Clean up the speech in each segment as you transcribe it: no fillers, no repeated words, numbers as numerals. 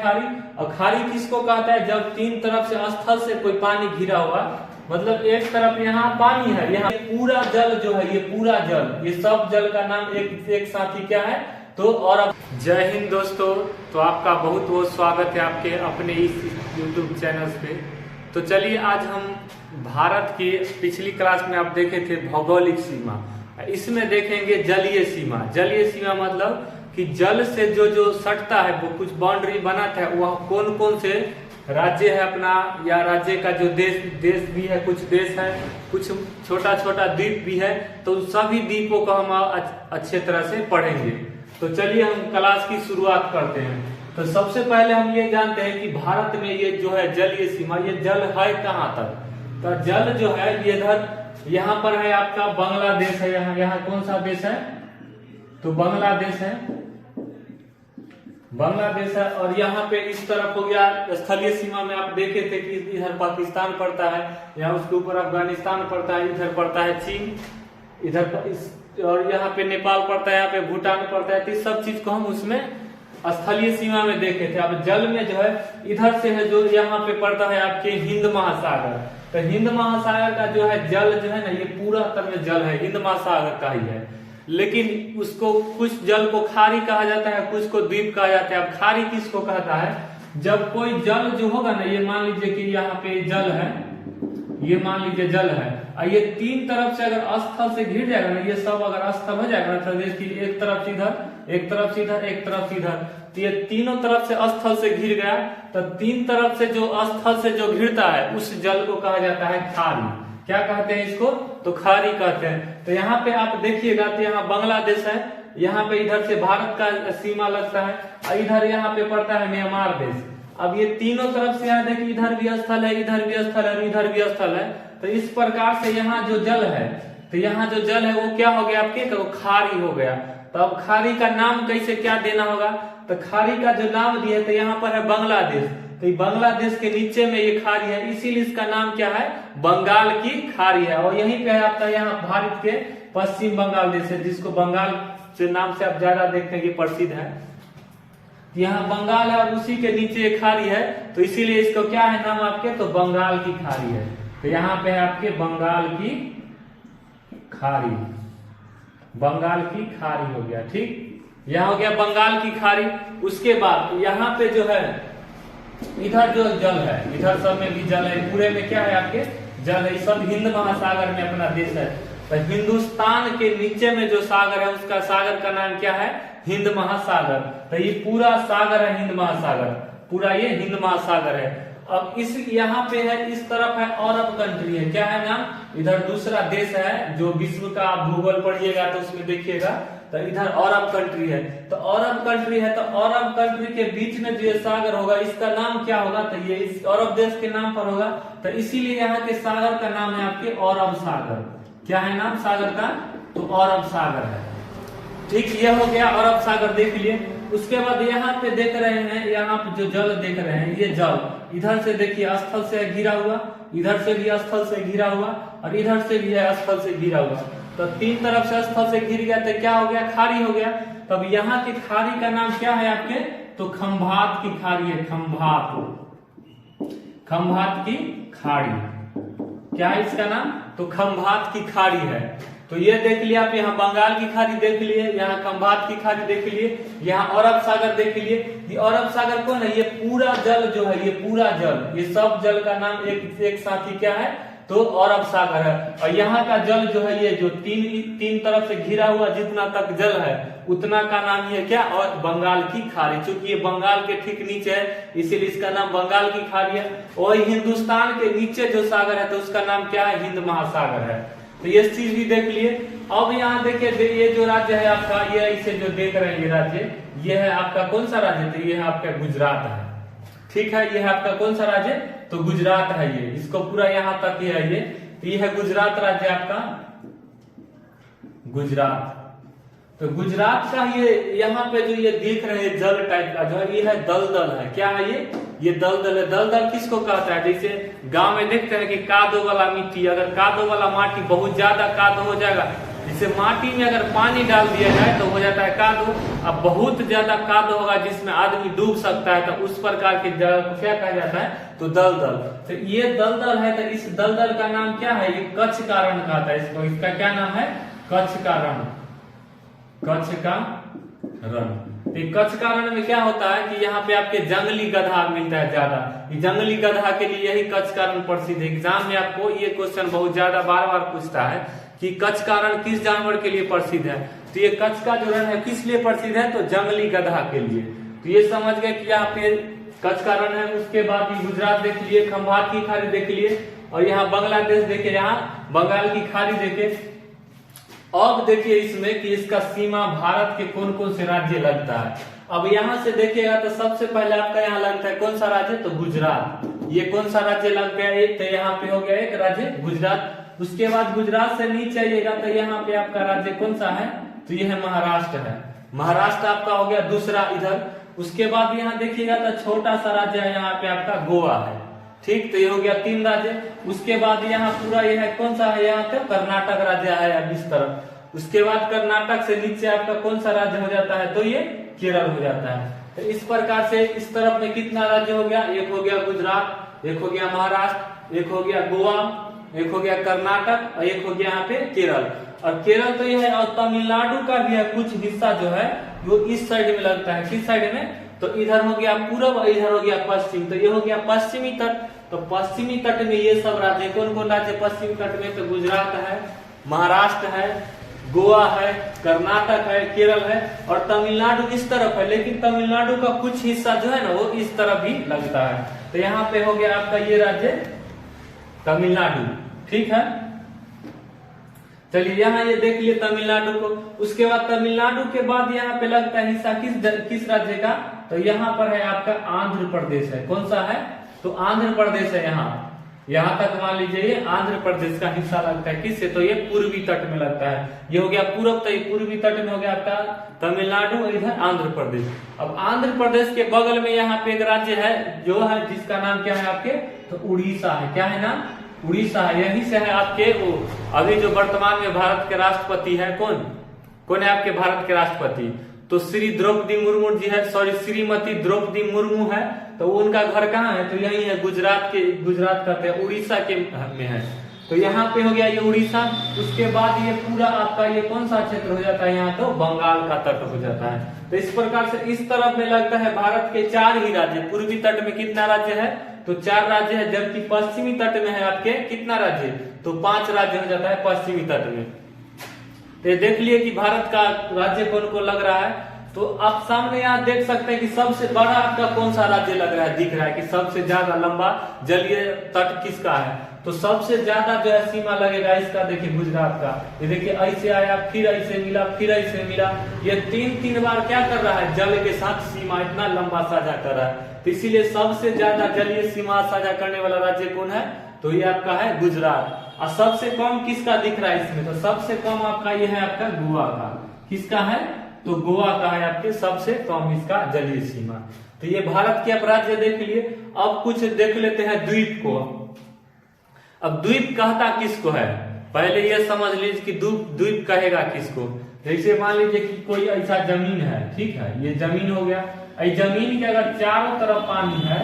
खाड़ी। और खाड़ी किसको कहता है? जब तीन तरफ से स्थल से कोई पानी घिरा हुआ, मतलब एक तरफ यहाँ पानी है, यहाँ पूरा जल जो है, ये पूरा जल, ये सब जल का नाम एक साथ ही क्या है? तो और अब जय हिंद दोस्तों, तो आपका बहुत बहुत स्वागत है आपके अपने इस YouTube चैनल पे। तो चलिए आज हम भारत की पिछली क्लास में आप देखे थे भौगोलिक सीमा, इसमें देखेंगे जलीय सीमा। जलीय सीमा मतलब कि जल से जो सटता है, वो कुछ बाउंड्री बनाता है, वह कौन कौन से राज्य है अपना, या राज्य का जो देश भी है, कुछ देश है, कुछ छोटा छोटा द्वीप भी है, तो उन सभी द्वीपों को हम अच्छे तरह से पढ़ेंगे। तो चलिए हम क्लास की शुरुआत करते हैं। तो सबसे पहले हम ये जानते हैं कि भारत में ये जो है जलीय सीमा, ये जल है कहाँ तक? तो जल जो है ये इधर यहाँ पर है, आपका बांग्लादेश है, यहाँ कौन सा देश है? तो बांग्लादेश है, बांग्लादेश है। और यहाँ पे इस तरफ हो गया स्थलीय सीमा में, आप देखे थे कि इधर पाकिस्तान पड़ता है, यहाँ उसके ऊपर अफगानिस्तान पड़ता है, इधर पड़ता है चीन, इधर और यहाँ पे नेपाल पड़ता है, यहाँ पे भूटान पड़ता है। तो इस सब चीज को हम उसमें स्थलीय सीमा में देखे थे। अब जल में जो है इधर से है, जो यहाँ पे पड़ता है आपके हिंद महासागर। तो हिंद महासागर का जो है जल जो है ना, ये पूरा तरह जल है, हिंद महासागर का ही है। लेकिन उसको कुछ जल को खाड़ी कहा जाता है, कुछ को द्वीप कहा जाता है। अब खाड़ी किसको कहता है? जब कोई जल जो होगा ना, ये मान लीजिए कि यहाँ पे जल है, ये मान लीजिए जल है, और ये तीन तरफ से अगर स्थल से घिर जाएगा ना, ये सब अगर स्थल हो जाएगा ना, तो देखिए एक तरफ इधर, एक तरफ इधर, एक तरफ इधर, तो ये तीनों तरफ से स्थल से घिर गया। तो तीन तरफ से जो स्थल से जो घिरता है, उस जल को कहा जाता है खाड़ी। क्या कहते हैं इसको? तो खाड़ी कहते हैं। तो यहाँ पे आप देखिएगा, तो यहाँ बांग्लादेश है, यहाँ पे इधर से भारत का सीमा लगता है, और इधर यहाँ पे पड़ता है म्यांमार देश। अब ये तीनों तरफ से यहाँ देखिए, इधर भी स्थल है, इधर भी स्थल है, इधर भी स्थल है। तो इस प्रकार से यहाँ जो जल है, तो यहाँ जो जल है वो क्या हो गया आपके? तो खाड़ी हो गया। तो अब खाड़ी का नाम कैसे क्या देना होगा? तो खाड़ी का जो नाम दिया है, तो यहाँ पर है बांग्लादेश, तो बांग्लादेश के नीचे में ये खाड़ी है, इसीलिए इसका नाम क्या है? बंगाल की खाड़ी है। और यहीं पे है आपका, यहाँ भारत के पश्चिम बंगाल देश है, जिसको बंगाल से नाम से आप ज्यादा देखते हैं कि प्रसिद्ध है। यहाँ बंगाल है और उसी के नीचे एक खाड़ी है, तो इसीलिए इसको क्या है नाम आपके? तो बंगाल की खाड़ी है। तो यहाँ पे है आपके बंगाल की खाड़ी, बंगाल की खाड़ी हो गया, ठीक। यहाँ हो गया बंगाल की खाड़ी। उसके बाद यहाँ पे जो है इधर जो जल है, इधर सब में भी जल है, पूरे में क्या है आपके? जल है। सब हिंद महासागर में अपना देश है। तो हिंदुस्तान के नीचे में जो सागर है, उसका सागर का नाम क्या है? हिंद महासागर। तो ये पूरा सागर है हिंद महासागर, पूरा ये हिंद महासागर है। अब इस यहाँ पे है, इस तरफ है अरब कंट्री है, क्या है नाम? इधर दूसरा देश है, जो विश्व का आप भूगोल पढ़िएगा तो उसमें देखिएगा, तो इधर अरब कंट्री है। तो अरब कंट्री है, तो अरब कंट्री के बीच में जो ये सागर होगा, इसका नाम क्या होगा? तो ये इस अरब देश के नाम पर होगा। तो इसीलिए यहाँ के सागर का नाम है आपके अरब सागर। क्या है नाम सागर का? तो अरब सागर है, ठीक। ये हो गया अरब सागर, देख लिए। उसके बाद यहाँ पे देख रहे हैं, यहाँ पे जो जल देख रहे हैं, ये जल इधर से देखिए स्थल से घिरा हुआ, इधर से भी स्थल से घिरा हुआ, और इधर से भी है स्थल से घिरा हुआ। तो तीन तरफ से स्थल से घिर गया, तो क्या हो गया? खाड़ी हो गया। तब यहाँ की खाड़ी का नाम क्या है आपके? तो खंभात की खाड़ी है, खंभात, खंभात की खाड़ी। क्या है इसका नाम? तो खंभात की खाड़ी है। तो ये देख लिया आप, यहाँ बंगाल की खाड़ी देख लिए, यहाँ खंभात की खाड़ी देख लिए, यहाँ अरब सागर देख लिए। ये अरब सागर कौन है? ये पूरा जल जो है, ये पूरा जल, ये सब जल का नाम एक साथ ही क्या है? तो अरब सागर है। और यहाँ का जल जो है, ये जो तीन तरफ से घिरा हुआ जितना तक जल है, उतना का नाम ये क्या? और बंगाल की खाड़ी। चूंकि ये बंगाल के ठीक नीचे है, इसीलिए इसका नाम बंगाल की खाड़ी है। और हिंदुस्तान के नीचे जो सागर है, तो उसका नाम क्या है? हिंद महासागर है। तो ये चीज भी देख लिए। अब यहाँ देखिए, ये जो राज्य है आपका, ये इसे जो देख रहे हैं ये राज्य, ये है आपका कौन सा राज्य? तो ये है आपका गुजरात है, ठीक है। ये है आपका कौन सा राज्य? तो गुजरात है ये, इसको पूरा यहाँ तक ही है ये। तो ये है गुजरात राज्य आपका, गुजरात। तो गुजरात का ये यहाँ पे जो ये देख रहे हैं जल टाइप का जो है, ये है दलदल है। क्या है ये दलदल है। दलदल किसको कहता है? जैसे गांव में देखते हैं कि कादो वाला मिट्टी, अगर कादो वाला माटी बहुत ज्यादा कादो हो जाएगा, इसे माटी में अगर पानी डाल दिया जाए तो हो जाता है कादो। अब बहुत ज्यादा कादो होगा जिसमें आदमी डूब सकता है, तो उस प्रकार की जगह को क्या कहा जाता है, तो दलदल। तो ये दलदल है, तो इस दलदल का नाम क्या है, ये कच्छ का रण कहता है इसको। इसका क्या नाम है, कच्छ का रण, कच्छ का रण। कच्छ का रण में क्या होता है कि यहाँ पे आपके जंगली गधा मिलता है ज्यादा। जंगली गधा के लिए यही कच्छ का रण प्रसिद्ध है। एग्जाम में आपको ये क्वेश्चन बहुत ज्यादा बार बार पूछता है कि कच्छ का रण किस जानवर के लिए प्रसिद्ध है। तो ये कच्छ का जो रण है किस लिए प्रसिद्ध है, तो जंगली गधा के लिए। तो ये समझ गए कि यहाँ पे कच्छ का रण है। उसके बाद गुजरात देख लिए, खंभात की खाड़ी देख लिए, और यहाँ बांग्लादेश देखे, यहाँ बंगाल की खाड़ी देखे। अब देखिए इसमें कि इसका सीमा भारत के कौन कौन से राज्य लगता है। अब यहाँ से देखिएगा तो सबसे पहले आपका यहाँ लगता है कौन सा राज्य, तो गुजरात। ये कौन सा राज्य लग गया, एक तो यहाँ पे हो गया एक राज्य गुजरात। उसके बाद गुजरात से नीचे आइएगा तो यहाँ पे आपका राज्य कौन सा है, तो ये है महाराष्ट्र है। महाराष्ट्र आपका हो गया दूसरा इधर। उसके बाद यहाँ देखिएगा तो छोटा सा राज्य है यहाँ पे आपका गोवा है, ठीक। तो ये हो गया 3 राज्य। उसके बाद यहाँ पूरा ये है कौन सा है, यहाँ पे कर्नाटक राज्य है अब इस तरफ। उसके बाद कर्नाटक से नीचे आपका कौन सा राज्य हो जाता है, तो ये केरल हो जाता है। तो इस प्रकार से इस तरफ में कितना राज्य हो गया, एक हो गया गुजरात, एक हो गया महाराष्ट्र, एक हो गया गोवा, एक हो गया कर्नाटक, और एक हो गया यहाँ पे केरल। और केरल तो ये है, और तमिलनाडु का भी है कुछ हिस्सा जो है वो इस साइड में लगता है। किस साइड में, तो इधर हो गया पूर्व और इधर हो गया पश्चिम। तो ये हो गया पश्चिमी तट। तो पश्चिमी तट में ये सब राज्य, कौन कौन राज्य पश्चिमी तट में, तो गुजरात है, महाराष्ट्र है, गोवा है, कर्नाटक है, केरल है, और तमिलनाडु इस तरफ है। लेकिन तमिलनाडु का कुछ हिस्सा जो है ना वो इस तरफ भी लगता है। तो यहाँ पे हो गया आपका ये राज्य तमिलनाडु, ठीक है। चलिए यहाँ ये देख लिए तमिलनाडु को। उसके बाद तमिलनाडु के बाद यहाँ पे लगता है हिस्सा किस राज्य का, तो यहाँ पर है आपका आंध्र प्रदेश है। कौन सा है, तो आंध्र प्रदेश है। यहाँ तक मान लीजिए ये आंध्र प्रदेश का हिस्सा लगता है। किससे, तो ये पूर्वी तट में लगता है। ये हो गया पूर्व, तो ये पूर्वी तट में हो गया आपका तमिलनाडु, और इधर आंध्र प्रदेश। अब आंध्र प्रदेश के बगल में यहाँ पे एक राज्य है जो है जिसका नाम क्या है आपके, तो उड़ीसा है। क्या है नाम, उड़ीसा है। यहीं से है आपके वो अभी जो वर्तमान में भारत के राष्ट्रपति है, कौन है आपके भारत के राष्ट्रपति, तो श्री द्रौपदी मुर्मू जी है, सॉरी श्रीमती द्रौपदी मुर्मू है। तो उनका घर कहाँ है, तो यही है गुजरात कहते हैं, उड़ीसा के में है। तो यहाँ पे हो गया ये उड़ीसा। उसके बाद ये पूरा आपका ये कौन सा क्षेत्र हो जाता है, यहाँ तो बंगाल का तट हो जाता है। तो इस प्रकार से इस तरफ में लगता है भारत के 4 ही राज्य। पूर्वी तट में कितना राज्य है, तो 4 राज्य है, जबकि पश्चिमी तट में है आपके कितना राज्य, तो 5 राज्य हो जाता है पश्चिमी तट में। तो देख लिए कि भारत का राज्य कौन को लग रहा है। तो आप सामने यहाँ देख सकते हैं कि सबसे बड़ा आपका कौन सा राज्य लग रहा है, दिख रहा है कि सबसे ज्यादा लंबा जलीय तट किसका है, तो सबसे ज्यादा जो है सीमा लगेगा इसका, देखिए गुजरात का। ये देखिए ऐसे आया, फिर ऐसे मिला, फिर ऐसे मिला, ये 3 बार क्या कर रहा है, जल के साथ सीमा इतना लंबा साझा कर रहा है। तो इसीलिए सबसे ज्यादा जलीय सीमा साझा करने वाला राज्य कौन है, तो ये आपका है गुजरात। और सबसे कम किसका दिख रहा है इसमें, तो सबसे कम आपका ये है आपका गोवा का। किसका है, तो गोवा का है आपके सबसे कम इसका जलीय सीमा। तो ये भारत के आप राज्य देख लिए। अब कुछ देख लेते हैं द्वीप को। अब द्वीप कहता किसको है, पहले ये समझ लीजिए कि द्वीप कहेगा किसको। जैसे मान लीजिए कि कोई ऐसा जमीन है, ठीक है, ये जमीन हो गया। इस जमीन के अगर चारों तरफ पानी है,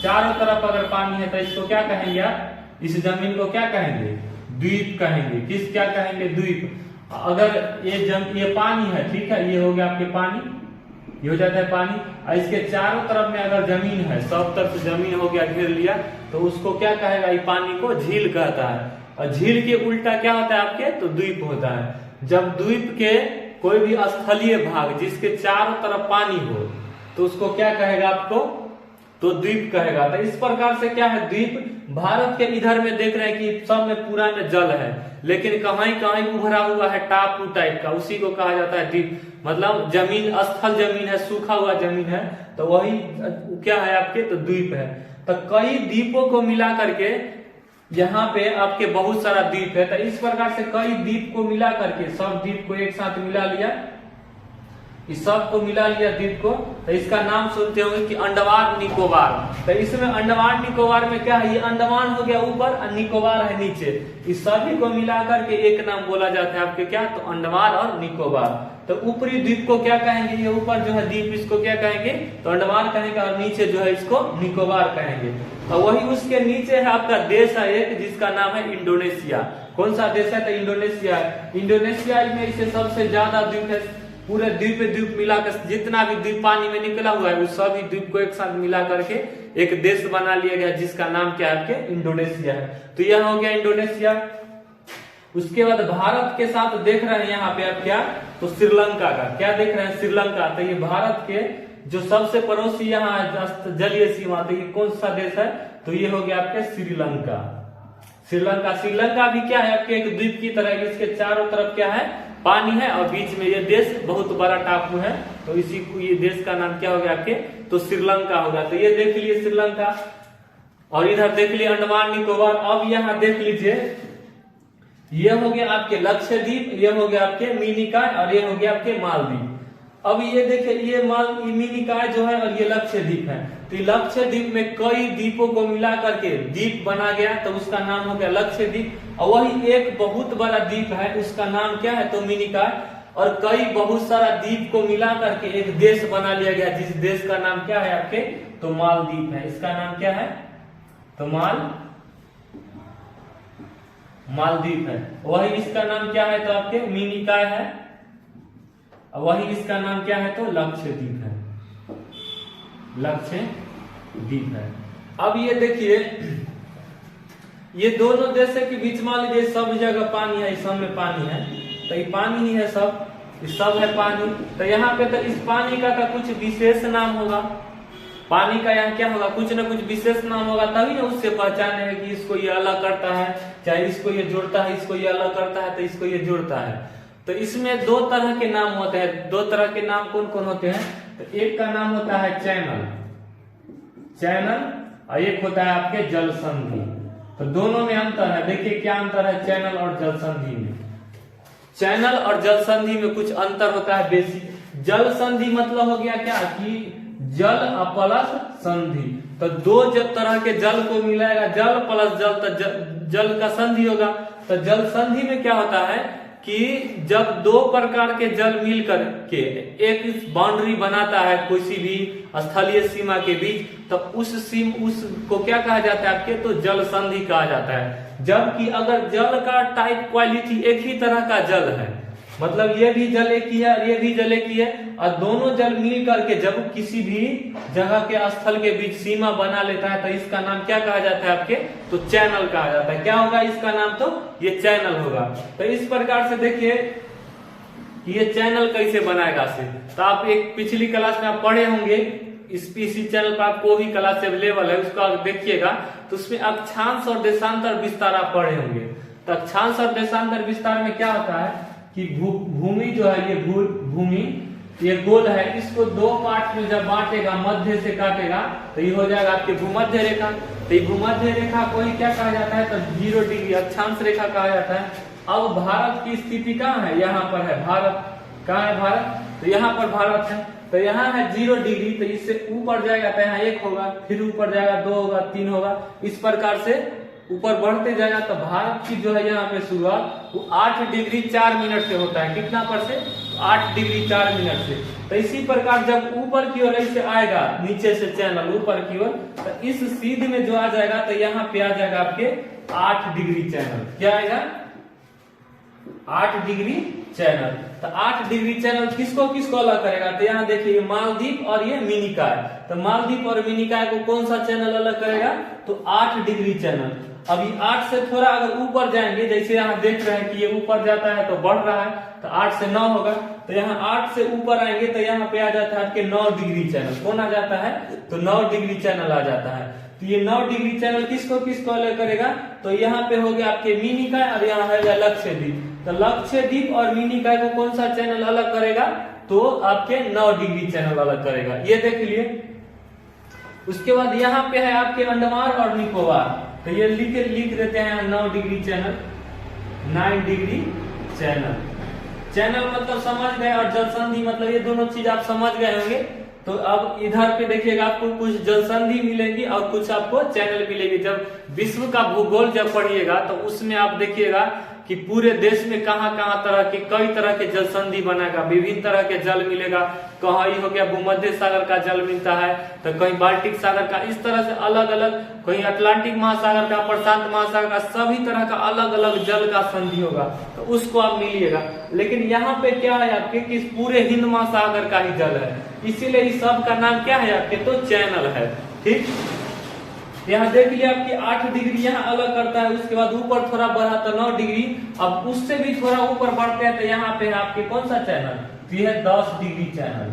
चारों तरफ अगर पानी है, तो इसको क्या कहेंगे आप, इस जमीन को क्या कहेंगे, द्वीप कहेंगे। किस क्या कहेंगे, द्वीप। अगर ये पानी है, ठीक है, ये हो गया आपके पानी, ये हो जाता है पानी। और इसके चारों तरफ में अगर जमीन है, सब तरफ से जमीन हो गया, घेर लिया, तो उसको क्या कहेगा, ये पानी को झील कहता है। और झील के उल्टा क्या होता है आपके, तो द्वीप होता है। जब द्वीप के कोई भी स्थलीय भाग जिसके चारों तरफ पानी हो, तो उसको क्या कहेगा आपको, तो द्वीप कहेगा। तो इस प्रकार से क्या है, द्वीप भारत के इधर में देख रहे हैं कि सब में पूरा में जल है, लेकिन कहीं उभरा हुआ है टापू टाइप का, उसी को कहा जाता है द्वीप। मतलब जमीन स्थल जमीन है, सूखा हुआ जमीन है, तो वही क्या है आपके, तो द्वीप है। तो कई द्वीपों को मिला करके यहाँ पे आपके बहुत सारा द्वीप है। तो इस प्रकार से कई द्वीप को मिला करके, सब द्वीप को एक साथ मिला लिया, इस सब को मिला लिया द्वीप को, तो इसका नाम सुनते होंगे कि अंडमान निकोबार। तो इसमें अंडमान निकोबार में क्या है, ये अंडमान हो गया ऊपर और निकोबार है नीचे, इस सभी को मिलाकर के एक नाम बोला जाता है आपके क्या, तो अंडमान और निकोबार। तो ऊपरी द्वीप को क्या कहेंगे, ये ऊपर जो है द्वीप इसको क्या कहेंगे, तो अंडमान कहेंगे, और नीचे जो है इसको निकोबार कहेंगे। और वही उसके नीचे है आपका देश है एक जिसका नाम है इंडोनेशिया। कौन सा देश है, तो इंडोनेशिया। इंडोनेशिया में इसे सबसे ज्यादा द्वीप है, पूरे द्वीप मिलाकर जितना भी द्वीप पानी में निकला हुआ है उस सभी द्वीप को एक साथ मिला करके एक देश बना लिया गया जिसका नाम क्या है आपके इंडोनेशिया है। तो यह हो गया इंडोनेशिया। उसके बाद भारत के साथ देख रहे हैं यहाँ पे आप क्या, तो श्रीलंका का क्या देख रहे हैं, श्रीलंका। तो ये भारत के जो सबसे पड़ोसी यहाँ जलीय सीमा, तो ये कौन सा देश है, तो ये हो गया आपके श्रीलंका। श्रीलंका भी क्या है आपके एक द्वीप की तरह, इसके चारों तरफ क्या है, पानी है, और बीच में ये देश बहुत बड़ा टापू है, तो इसी को ये देश का नाम क्या हो गया आपके, तो श्रीलंका होगा। तो ये देख लिए श्रीलंका, और इधर देख लिए अंडमान निकोबार। अब यहाँ देख लीजिए, ये हो गया आपके लक्षद्वीप, ये हो गया आपके मिनिकॉय, और ये हो गया आपके मालदीव। अब ये देखिए, ये मिनिकॉय जो है और ये लक्षद्वीप है, तो लक्षद्वीप में कई द्वीपों को मिला करके द्वीप बना गया, तो उसका नाम हो गया लक्षद्वीप। और वही एक बहुत बड़ा द्वीप है, उसका नाम क्या है, तो मिनिकॉय। और कई बहुत सारा द्वीप को मिला करके एक देश बना लिया गया, जिस देश का नाम क्या है आपके, तो मालदीव है। इसका नाम क्या है, तो मालदीव है। वही इसका नाम क्या है, तो आपके मिनिकॉय है, वही इसका नाम क्या है, तो लक्षद्वीप है, लक्षद्वीप है। अब ये देखिए, ये दोनों देश के बीच मान लीजिए सब जगह पानी है, इस सब में पानी है, तो ये पानी ही है, सब है पानी। तो यहाँ पे तो इस पानी का कुछ विशेष नाम होगा, पानी का यहाँ क्या होगा, कुछ ना कुछ विशेष नाम होगा, तभी ना उससे पहचाने कि इसको ये अलग करता है, चाहे इसको ये जोड़ता है, इसको ये अलग करता है, तो इसको ये जोड़ता है। तो इसमें दो तरह के नाम होते हैं। दो तरह के नाम कौन कौन होते हैं, तो एक का नाम होता है चैनल, और एक होता है आपके जल संधि। तो दोनों में अंतर है, देखिए क्या अंतर है चैनल और जल संधि में। चैनल और जल संधि में कुछ अंतर होता है बेसिक। जल संधि मतलब हो गया क्या, कि जल प्लस संधि, तो दो तरह के जल को मिलाएगा, जल प्लस जल, तो जल का संधि होगा। तो जल संधि में क्या होता है कि जब दो प्रकार के जल मिलकर के एक बाउंड्री बनाता है किसी भी स्थलीय सीमा के बीच, तो उसको क्या कहा जाता है आपके, तो जल संधि कहा जाता है। जबकि अगर जल का टाइप क्वालिटी एक ही तरह का जल है, मतलब ये भी जल एक ही है और ये भी जल एक ही है, और दोनों जल मिल करके जब किसी भी जगह के स्थल के बीच सीमा बना लेता है, तो इसका नाम क्या कहा जाता है आपके, तो चैनल कहा जाता है। क्या होगा इसका नाम, तो ये चैनल होगा। तो इस प्रकार से देखिए कि ये चैनल कैसे बनाएगा से, तो आप एक पिछली क्लास में आप पढ़े होंगे, इसी चैनल पर आपको भी क्लास अवेलेबल है, उसको आप देखिएगा, तो उसमें अक्षांश और देशांतर विस्तार आप पढ़े होंगे। तो अक्षांश और देशांतर विस्तार में क्या होता है कि भूमि जो है, ये भूमि ये गोल है, इसको दो पार्ट में जब बांटेगा, मध्य से काटेगा, तो ये हो जाएगा आपके भूमध्य रेखा। तो ये भूमध्य रेखा को ही क्या कहा जाता है, तो 0 डिग्री अक्षांश रेखा कहा जाता है। अब भारत की स्थिति कहाँ है, यहाँ पर है भारत। कहाँ है भारत, तो यहाँ पर भारत है। तो यहाँ है 0 डिग्री, तो इससे ऊपर जाएगा तो यहाँ 1 होगा, फिर ऊपर जाएगा 2 होगा, 3 होगा, इस प्रकार से ऊपर बढ़ते जाएगा। तो भारत की जो है यहाँ पे शुरुआत वो 8 डिग्री 4 मिनट से होता है। कितना पर से, 8 डिग्री 4 मिनट से। तो इसी प्रकार जब ऊपर की ओर ऐसे आएगा, नीचे से चैनल ऊपर की ओर, तो इस सीध में जो आ जाएगा, तो यहाँ पे आ जाएगा आपके 8 डिग्री चैनल। क्या आएगा, 8 डिग्री चैनल। तो 8 डिग्री चैनल किसको किसको अलग करेगा, तो यहाँ देखिए मालदीव और ये मिनिकॉय। तो मालदीव और मिनिकॉय को कौन सा चैनल अलग करेगा, तो 8 डिग्री चैनल। अभी 8 से थोड़ा अगर ऊपर जाएंगे, जैसे यहाँ देख रहे हैं कि ये ऊपर जाता है तो बढ़ रहा है, तो 8 से 9 होगा। तो यहाँ 8 से ऊपर आएंगे तो यहाँ पे आ जाता है आपके 9 डिग्री चैनल। कौन आ जाता है, तो 9 डिग्री चैनल आ जाता है। तो ये 9 डिग्री चैनल किसको किसको अलग करेगा, तो यहाँ पे हो गया आपके मिनिकॉय और यहाँ है लक्षद्वीप। तो लक्षद्वीप और मिनिकॉय को कौन सा चैनल अलग करेगा, तो आपके 9 डिग्री चैनल अलग करेगा। ये देख लिए। उसके बाद यहाँ पे है आपके अंडमान और निकोबार। तो ये लिख देते हैं 9 degree channel, 9 degree channel. Channel मतलब समझ गए और जलसंधि मतलब ये दोनों चीज आप समझ गए होंगे। तो अब इधर पे देखिएगा आपको कुछ जलसंधि मिलेगी और कुछ आपको चैनल मिलेगी। जब विश्व का भूगोल जब पढ़िएगा तो उसमें आप देखिएगा कि पूरे देश में कहाँ कहाँ तरह के कई तरह के जलसंधि बनेगा, विभिन्न तरह के जल मिलेगा। कहीं हो गया भूमध्य सागर का जल मिलता है, तो कहीं बाल्टिक सागर का, इस तरह से अलग अलग, कहीं अटलांटिक महासागर का, प्रशांत महासागर का, सभी तरह का अलग अलग जल का संधि होगा, तो उसको आप मिलिएगा। लेकिन यहाँ पे क्या है आपके कि पूरे हिंद महासागर का ही जल है, इसीलिए इस सब का नाम क्या है आपके, तो चैनल है। ठीक, यहाँ देख लिया आपकी 8 डिग्री यहाँ अलग करता है, उसके बाद ऊपर थोड़ा बढ़ा तो 9 डिग्री, अब उससे भी थोड़ा ऊपर बढ़ते हैं तो यहाँ पे आपके कौन सा चैनल, तो यह है 10 डिग्री चैनल।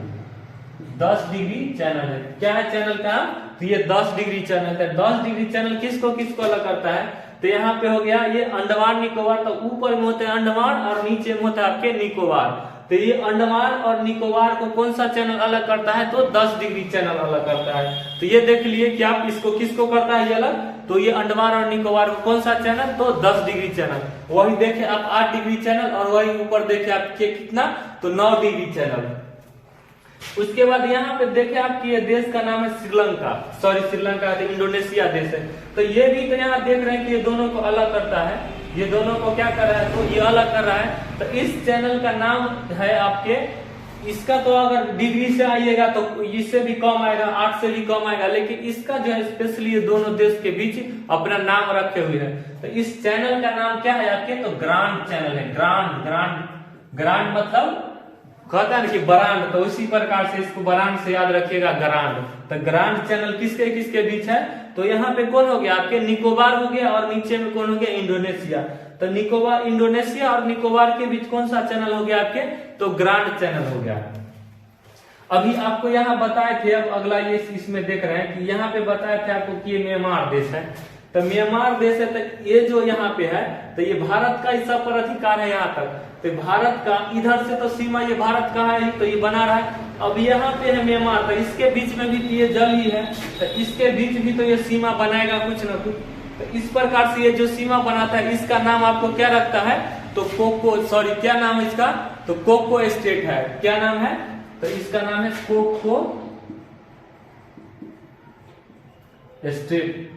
10 डिग्री चैनल है, क्या है चैनल का, तो ये 10 डिग्री चैनल है। 10 डिग्री चैनल किसको किसको अलग करता है, तो यहाँ पे हो गया ये अंडमान निकोबार, तो ऊपर में होते हैं अंडमान और नीचे में होता है आपके निकोबार। तो ये अंडमान और निकोबार को कौन सा चैनल अलग करता है, तो 10 डिग्री चैनल अलग करता है। तो ये देख लिए कि आप इसको किसको करता है ये अलग, तो ये अंडमान और निकोबार को कौन सा चैनल, तो 10 डिग्री चैनल। वही देखे आप 8 डिग्री चैनल और वही ऊपर देखे आपके कितना, तो 9 डिग्री चैनल। उसके बाद यहाँ पे देखे आपकी ये देश का नाम है श्रीलंका, सॉरी श्रीलंका इंडोनेशिया देश है। तो ये भी तो यहाँ देख रहे हैं कि ये दोनों को अलग करता है, ये दोनों को क्या कर रहा है, तो ये अलग कर रहा है। तो इस चैनल का नाम है आपके, इसका तो अगर डिग्री से आइएगा तो इससे भी कम आएगा, 8 से भी कम आएगा, लेकिन इसका जो है स्पेशली ये दोनों देश के बीच अपना नाम रखे हुए हैं। तो इस चैनल का नाम क्या है आपके, तो ग्रांड चैनल है। ग्रांड ग्रांड ग्रांड मतलब कहता है कि ब्रांड, तो उसी प्रकार से इसको ब्रांड से याद रखिएगा, ग्रांड। तो ग्रांड चैनल किसके किसके बीच है, तो यहाँ पे कौन हो गया आपके, निकोबार हो गया और नीचे में कौन हो गया, इंडोनेशिया। तो निकोबार, इंडोनेशिया और निकोबार के बीच कौन सा चैनल हो गया आपके, तो ग्रांड चैनल हो गया। अभी आपको यहाँ बताए थे, अब अगला ये इसमें देख रहे हैं कि यहाँ पे बताए थे आपको कि ये म्यांमार देश है। तो म्यांमार देश है, तो ये जो यहाँ पे है तो ये भारत का इस पर अधिकार है यहाँ तक। तो भारत का इधर से तो सीमा ये भारत का है, तो ये बना रहा है। अब यहाँ पे है म्यांमार, तो इसके बीच में भी ये जल ही है, तो इसके बीच भी तो ये सीमा बनाएगा कुछ ना कुछ। तो इस प्रकार से ये जो सीमा बनाता है इसका नाम आपको क्या रखता है, तो कोको, सॉरी क्या नाम है इसका, तो कोको स्टेट है। क्या नाम है, तो इसका नाम है कोको स्टेट।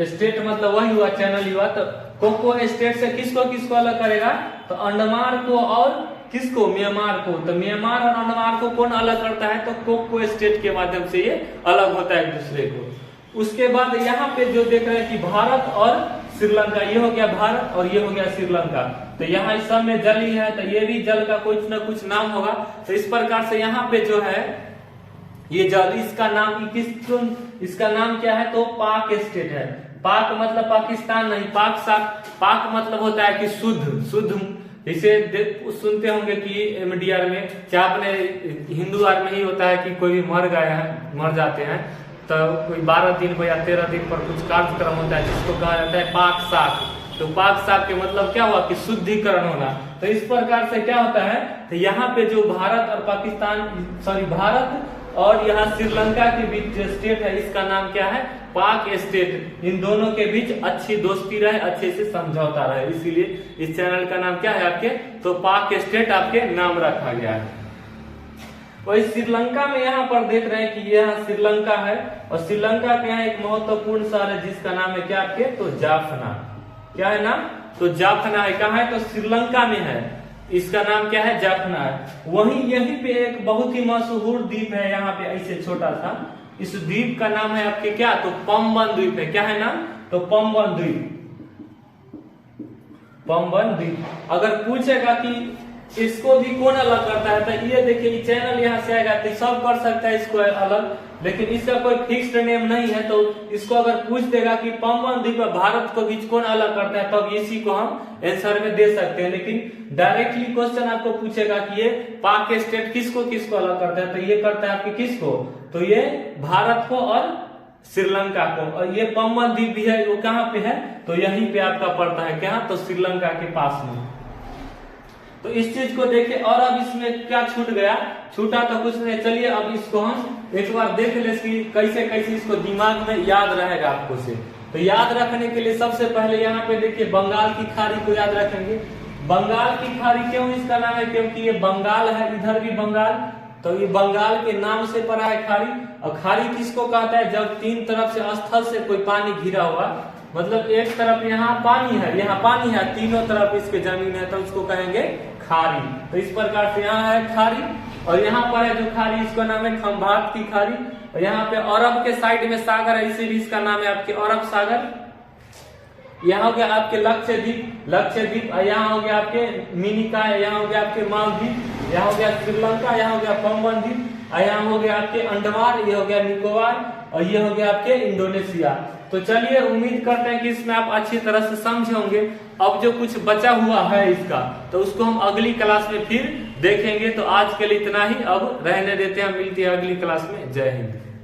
स्टेट मतलब वही हुआ, चैनल ही हुआ। तो कोको स्टेट से किसको किसको अलग करेगा, तो अंडमान को और किसको, म्यांमार को। तो म्यांमार और अंडमान को कौन अलग करता है, तो कोको स्टेट के माध्यम से ये अलग होता है एक दूसरे को। उसके बाद यहाँ पे जो देख रहे हैं कि भारत और श्रीलंका, ये हो गया भारत और ये हो गया श्रीलंका। तो यहाँ इस सब में जल ही है, तो ये भी जल का कुछ ना कुछ नाम होगा। तो इस प्रकार से यहाँ पे जो है ये जल, इसका नाम इसका नाम क्या है, तो पाक स्टेट है। पाक मतलब पाकिस्तान नहीं, पाक मतलब होता है कि शुद्ध शुद्ध। इसे सुनते होंगे कि एमडीआर में, क्या आपने हिंदू आर में ही होता है कि कोई भी मर जाते हैं तो कोई 12 दिन या 13 दिन पर कुछ कार्यक्रम होता है जिसको कहा जाता है पाक साक। तो पाक साक के मतलब क्या हुआ कि शुद्धिकरण होना। तो इस प्रकार से क्या होता है, तो यहाँ पे जो भारत और पाकिस्तान, सॉरी भारत और यहाँ श्रीलंका के बीच जो स्टेट है इसका नाम क्या है, पाक स्टेट। इन दोनों के बीच अच्छी दोस्ती रहे, अच्छे से समझौता रहे, इसीलिए इस चैनल का नाम क्या है आपके, तो पाक स्टेट आपके नाम रखा गया है। वही श्रीलंका में यहाँ पर देख रहे हैं कि यह श्रीलंका है और श्रीलंका के यहाँ एक महत्वपूर्ण शहर है जिसका नाम है क्या आपके, तो जाफना। क्या है नाम, तो जाफना है। कहाँ है, तो श्रीलंका में है, इसका नाम क्या है, जाफना है। वहीं यहीं पे एक बहुत ही मशहूर द्वीप है यहाँ पे, ऐसे छोटा सा, इस द्वीप का नाम है आपके क्या, तो पम्बन द्वीप है। क्या है नाम, तो पम्बन द्वीप। पम्बन द्वीप अगर पूछेगा कि इसको भी कौन अलग करता है, तो ये देखिए चैनल यहाँ से आएगा तो सब कर सकता है इसको अलग, लेकिन इसका कोई फिक्स्ड नेम नहीं है। तो इसको अगर पूछ देगा कि पम्बन द्वीप भारत को बीच कौन अलग करता है, तब इसी को हम आंसर में दे सकते हैं। लेकिन डायरेक्टली क्वेश्चन आपको पूछेगा कि ये पाक स्टेट किसको किसको अलग करता है, तो ये करता है आपके किसको, तो ये भारत को और श्रीलंका को। और ये पम्बन द्वीप भी है, वो कहाँ पे है, तो यहीं पे आपका पड़ता है क्या, तो श्रीलंका के पास में। तो इस चीज को देखे, और अब इसमें क्या छूट गया, छूटा तो कुछ नहीं। चलिए अब इसको हम एक बार देख ले कि कैसे कैसे इसको दिमाग में याद रहेगा आपको से। तो याद रखने के लिए सबसे पहले यहाँ पे देखिए बंगाल की खाड़ी को याद रखेंगे। बंगाल की खाड़ी क्यों इसका नाम है, क्योंकि ये बंगाल है, इधर भी बंगाल, तो ये बंगाल के नाम से पड़ा है खाड़ी। और खाड़ी किसको कहता है, जब तीन तरफ से स्थल से कोई पानी घिरा हुआ, मतलब एक तरफ यहाँ पानी है, यहाँ पानी है, तीनों तरफ इसके जमीन है, तो उसको कहेंगे खाड़ी। तो इस प्रकार से यहाँ है खाड़ी, और यहाँ पर है जो खाड़ी, इसका नाम है खंभात की खाड़ी। और यहाँ पे अरब के साइड में सागर है, इसीलिए इसका नाम है आपके अरब सागर। यहाँ हो गया आपके लक्षद्वीप, यहाँ हो गया आपके मिनिका, यहाँ हो गया आपके मालदीव, यहाँ हो गया श्रीलंका, यहाँ हो गया पंबन द्वीप, यहाँ हो गया आपके अंडमान, ये हो गया निकोबार, और ये हो गया आपके इंडोनेशिया। तो चलिए, उम्मीद करते हैं कि इसमें आप अच्छी तरह से समझे होंगे। अब जो कुछ बचा हुआ है इसका, तो उसको हम अगली क्लास में फिर देखेंगे। तो आज के लिए इतना ही, अब रहने देते हैं, मिलती है अगली क्लास में। जय हिंद।